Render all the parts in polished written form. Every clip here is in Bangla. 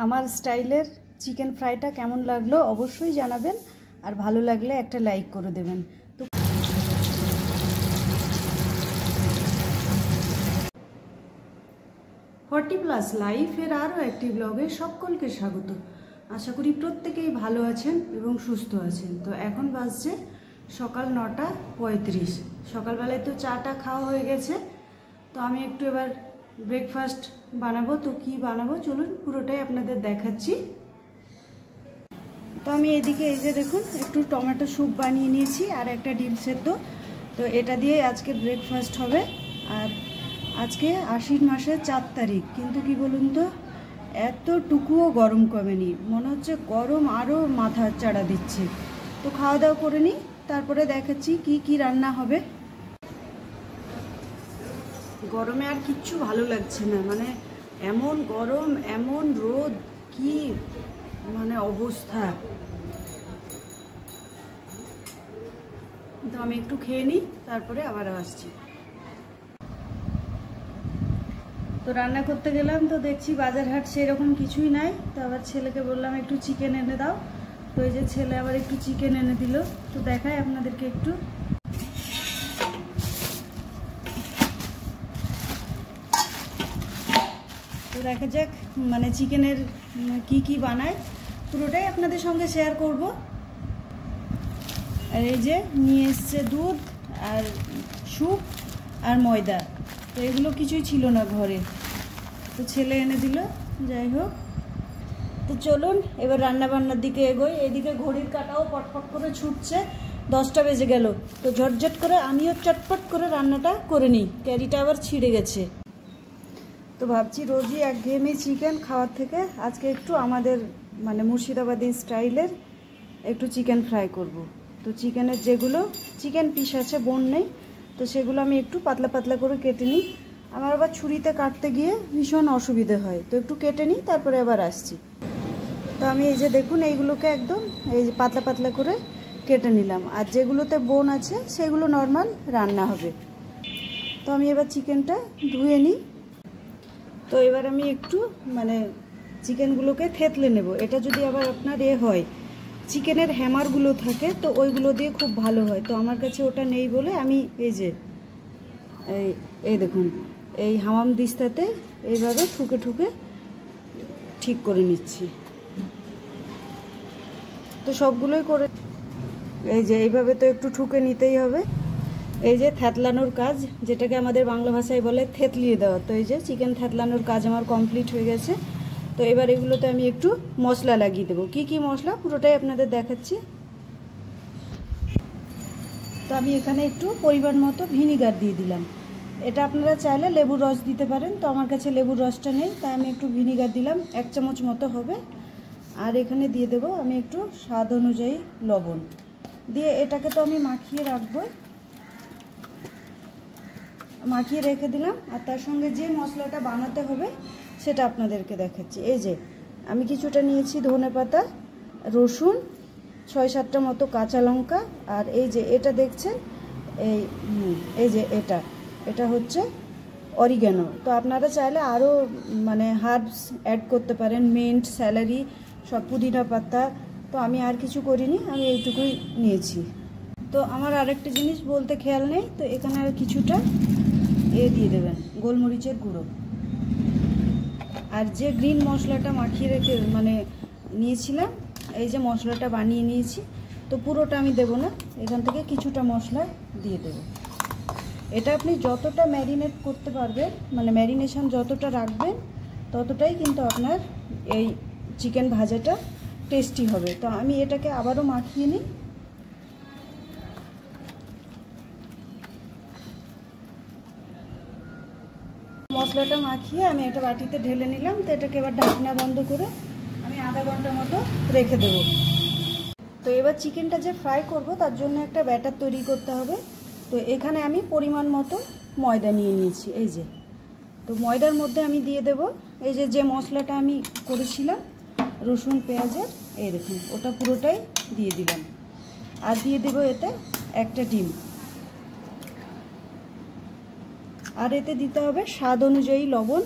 আমার স্টাইলের চিকেন ফ্রাইটা কেমন লাগলো অবশ্যই জানাবেন, আর ভালো লাগলে একটা লাইক করে দেবেন। তো 40+ লাইফের আরও একটি ব্লগে সকলকে স্বাগত। আশা করি প্রত্যেকেই ভালো আছেন এবং সুস্থ আছেন। তো এখন বাজছে সকাল 9:35। সকালবেলায় তো চাটা খাওয়া হয়ে গেছে, তো আমি একটু এবার ব্রেকফাস্ট বানাবো। তো কি বানাবো চলুন পুরোটাই আপনাদের দেখাচ্ছি। তো আমি এদিকে এই যে দেখুন একটু টমেটো স্যুপ বানিয়ে নিয়েছি আর একটা ডিম সেদ্ধ। তো এটা দিয়ে আজকে ব্রেকফাস্ট হবে। আর আজকে আশ্বিন মাসের 4 তারিখ, কিন্তু কি বলুন তো এতটুকুও গরম কমেনি, মনে হচ্ছে গরম আরও মাথা চাড়া দিচ্ছে। তো খাওয়া দাওয়া করে নিই, তারপরে দেখাচ্ছি কি কি রান্না হবে। গরমে আর কিচ্ছু ভালো লাগছে না, মানে এমন গরম এমন রোদ, কি মানে অবস্থা। তো আমি একটু খেয়ে নিই, তারপরে আবার আসছি। তো রান্না করতে গেলাম, তো দেখছি বাজার হাট সেরকম কিছুই নাই। তো আবার ছেলেকে বললাম একটু চিকেন এনে দাও। তো এই যে ছেলে আবার একটু চিকেন এনে দিল। তো দেখাই আপনাদেরকে একটু। তো দেখা যাক মানে চিকেনের কি কি বানায়, পুরোটাই আপনাদের সঙ্গে শেয়ার করব। আর এই যে নিয়ে এসছে দুধ আর স্যুপ আর ময়দা। তো এগুলো কিছুই ছিল না ঘরে, তো ছেলে এনে দিল। যাই হোক, তো চলুন এবার রান্না বান্নার দিকে এগোই। এদিকে ঘড়ির কাঁটাও পটপট করে ছুটছে, 10টা বেজে গেল। তো ঝটঝট করে আমিও চটপট করে রান্নাটা করে নিই, ক্যারিটা আবার ছিঁড়ে গেছে। তো ভাবছি রোজই একঘেয়েমি চিকেন খাওয়ার থেকে আজকে একটু আমাদের মানে মুর্শিদাবাদি স্টাইলের একটু চিকেন ফ্রাই করব। তো চিকেনের যেগুলো চিকেন পিস আছে, বোন নেই, তো সেগুলো আমি একটু পাতলা পাতলা করে কেটে নিই। আমার আবার ছুরিতে কাটতে গিয়ে ভীষণ অসুবিধে হয়, তো একটু কেটে নিই, তারপরে আবার আসছি। তো আমি এই যে দেখুন এইগুলোকে একদম এই যে পাতলা পাতলা করে কেটে নিলাম, আর যেগুলোতে বোন আছে সেগুলো নর্মাল রান্না হবে। তো আমি এবার চিকেনটা ধুয়ে নিই। তো এবার আমি একটু মানে চিকেনগুলোকে থেতলে নেব। এটা যদি আবার আপনার হয় চিকেনের হ্যামারগুলো থাকে, তো ওইগুলো দিয়ে খুব ভালো হয়। তো আমার কাছে ওটা নেই বলে আমি এই যে এই দেখুন এই হামাম দিস্তাতে এইভাবে ঠুকে ঠুকে ঠিক করে নিচ্ছি। তো সবগুলোই করে এই যে এইভাবে তো একটু ঠুকে নিতেই হবে। এই যে থ্যাতলানোর কাজ, যেটাকে আমাদের বাংলা ভাষায় বলে থেতলিয়ে দেওয়া। তো এই যে চিকেন থ্যাতলানোর কাজ আমার কমপ্লিট হয়ে গেছে। তো এবার এগুলোতে আমি একটু মশলা লাগিয়ে দেবো। কি কি মশলা পুরোটাই আপনাদের দেখাচ্ছি। তো আমি এখানে একটু পরিমাণ মতো ভিনিগার দিয়ে দিলাম। এটা আপনারা চাইলে লেবুর রস দিতে পারেন, তো আমার কাছে লেবুর রসটা নেই, তাই আমি একটু ভিনিগার দিলাম, 1 চামচ মতো হবে। আর এখানে দিয়ে দেবো আমি একটু স্বাদ অনুযায়ী লবণ দিয়ে এটাকে তো আমি মাখিয়ে রাখবো, মাখিয়ে রেখে দিলাম। আর তার সঙ্গে যে মশলাটা বানাতে হবে সেটা আপনাদেরকে দেখাচ্ছি। এই যে আমি কিছুটা নিয়েছি ধনেপাতা, রসুন, 6-7টা মতো কাঁচা লঙ্কা, আর এই যে এটা দেখছেন এই যে এটা হচ্ছে অরিগ্যানো। তো আপনারা চাইলে আরও মানে হার্বস অ্যাড করতে পারেন, মিন্ট, স্যালারি, সব পুদিনা পাতা। তো আমি আর কিছু করিনি, আমি এইটুকুই নিয়েছি। তো আমার আরেকটা জিনিস বলতে খেয়াল নেই, তো এখানে আর কিছুটা দিয়ে দেবেন গোলমরিচের গুঁড়ো। আর যে গ্রিন মশলাটা মাখিয়ে রেখে মানে নিয়েছিলাম, এই যে মশলাটা বানিয়ে নিয়েছি, তো পুরোটা আমি দেবো না, এখান থেকে কিছুটা মশলা দিয়ে দেবো। এটা আপনি যতটা ম্যারিনেট করতে পারবেন, মানে ম্যারিনেশন যতটা রাখবেন, ততটাই কিন্তু আপনার এই চিকেন ভাজাটা টেস্টি হবে। তো আমি এটাকে আবারও মাখিয়ে নিই। মশলাটা মাখিয়ে আমি একটা বাটিতে ঢেলে নিলাম। তো এটাকে এবার ঢাকনা বন্ধ করে আমি আধা ঘন্টা মতো রেখে দেবো। তো এবার চিকেনটা যে ফ্রাই করব তার জন্য একটা ব্যাটার তৈরি করতে হবে। তো এখানে আমি পরিমাণ মতো ময়দা নিয়ে নিয়েছি। এই যে তো ময়দার মধ্যে আমি দিয়ে দেব এই যে মশলাটা আমি করেছিলাম রসুন পেঁয়াজের, এই দেখুন ওটা পুরোটাই দিয়ে দিলাম। আর দিয়ে দেবো এতে একটা ডিম, আর এতে দিতে হবে স্বাদ অনুযায়ী লবণ।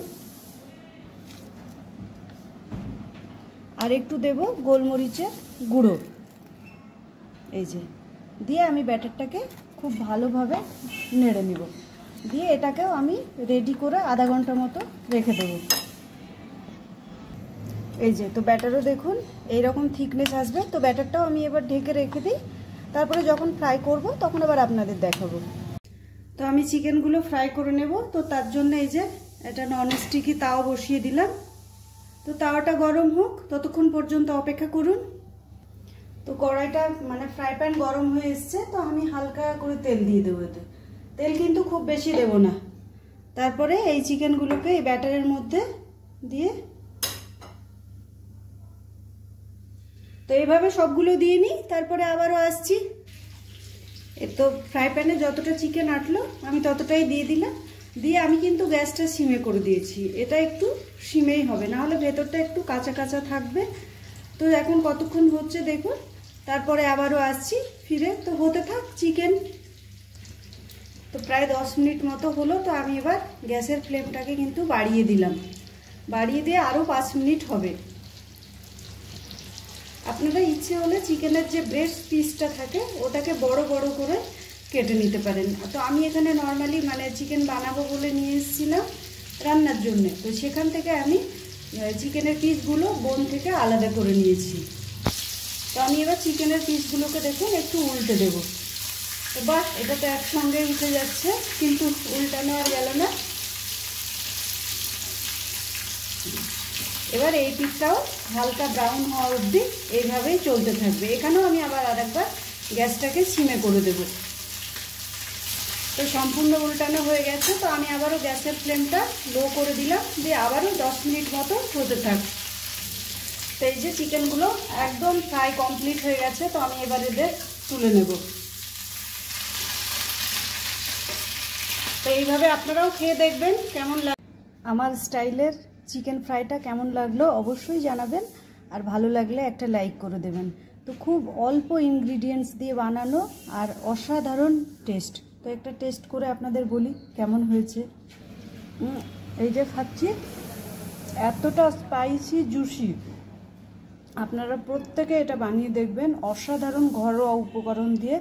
আর একটু দেব গোলমরিচের গুঁড়ো, এই যে দিয়ে আমি ব্যাটারটাকে খুব ভালোভাবে নেড়ে নেব। দিয়ে এটাকেও আমি রেডি করে আধা ঘন্টা মতো রেখে দেব। এই যে তো ব্যাটারও দেখুন এইরকম থিকনেস আসবে। তো ব্যাটারটাও আমি এবার ঢেকে রেখে দিই, তারপরে যখন ফ্রাই করব তখন আবার আপনাদের দেখাবো। তো আমি চিকেনগুলো ফ্রাই করে নেব। তো তার জন্য এই যে এটা ননস্টিকি তাওয়া বসিয়ে দিলাম। তো তাওয়াটা গরম হোক, ততক্ষণ পর্যন্ত অপেক্ষা করুন। তো কড়াইটা মানে ফ্রাই প্যান গরম হয়ে এসছে। তো আমি হালকা করে তেল দিয়ে দেবো এতে, তেল কিন্তু খুব বেশি দেব না। তারপরে এই চিকেনগুলোকে এই ব্যাটারের মধ্যে দিয়ে, তো এইভাবে সবগুলো দিয়ে নিই। তারপরে আবারও আসছি। তো ফ্রাই প্যানে যতটা চিকেন আটলো আমি ততটাই দিয়ে দিলাম। দিয়ে আমি কিন্তু গ্যাসটা সিমে করে দিয়েছি। এটা একটু সিমেই হবে, না হলে ভেতরটা একটু কাঁচা কাঁচা থাকবে। তো এখন কতক্ষণ হচ্ছে দেখুন, তারপরে আবারও আসছি ফিরে। তো হতে থাক চিকেন। তো প্রায় 10 মিনিট মতো হলো। তো আমি এবার গ্যাসের ফ্লেমটাকে কিন্তু বাড়িয়ে দিলাম, বাড়িয়ে দিয়ে আরও 5 মিনিট হবে। আপনারা ইচ্ছে হলে চিকেনের যে ব্রেস্ট পিসটা থাকে ওটাকে বড় বড় করে কেটে নিতে পারেন। তো আমি এখানে নর্মালি মানে চিকেন বানাবো বলে নিয়ে এসেছিলাম রান্নার জন্য। তো সেখান থেকে আমি চিকেনের পিসগুলো বোন থেকে আলাদা করে নিয়েছি। তো আমি এবার চিকেনের পিসগুলোকে দেখুন একটু উল্টে দেব। তো বাহ, এটা তো একসঙ্গে উঠে যাচ্ছে, কিন্তু উল্টানো আর গেল না। এবার এই পিসটাও হালকা ব্রাউন হওয়া অবধি এইভাবেই চলতে থাকবে। এখানেও আমি আবার আরেকবার গ্যাসটাকে সিমে করে দেব। তো সম্পূর্ণ উল্টানো হয়ে গেছে। তো আমি আবারও গ্যাসের ফ্লেমটা লো করে দিলাম, দিয়ে আবারও 10 মিনিট মতো হতে থাক। তো এই যে চিকেনগুলো একদম ফ্রাই কমপ্লিট হয়ে গেছে। তো আমি এবার এদের তুলে নেব। তো এইভাবে আপনারাও খেয়ে দেখবেন কেমন লাগে। আমার স্টাইলের চিকেন ফ্রাইটা কেমন লাগলো অবশ্যই জানাবেন, আর ভালো লাগলে একটা লাইক করে দেবেন। তো খুব অল্প ইনগ্রিডিয়েন্টস দিয়ে বানানো আর অসাধারণ টেস্ট। তো একটা টেস্ট করে আপনাদের বলি কেমন হয়েছে। এই যে খাচ্ছি, এতটা স্পাইসি জুসি। আপনারা প্রত্যেকে এটা বানিয়ে দেখবেন, অসাধারণ ঘরোয়া উপকরণ দিয়ে।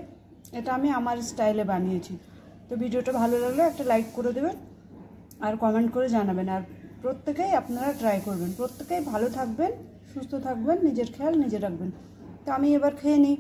এটা আমি আমার স্টাইলে বানিয়েছি। তো ভিডিওটা ভালো লাগলে একটা লাইক করে দেবেন আর কমেন্ট করে জানাবেন। আর প্রত্যেকেই আপনারা ট্রাই করবেন। প্রত্যেকেই ভালো থাকবেন, সুস্থ থাকবেন, নিজের খেয়াল নিজে রাখবেন। তো আমি এবার খেয়ে নিই।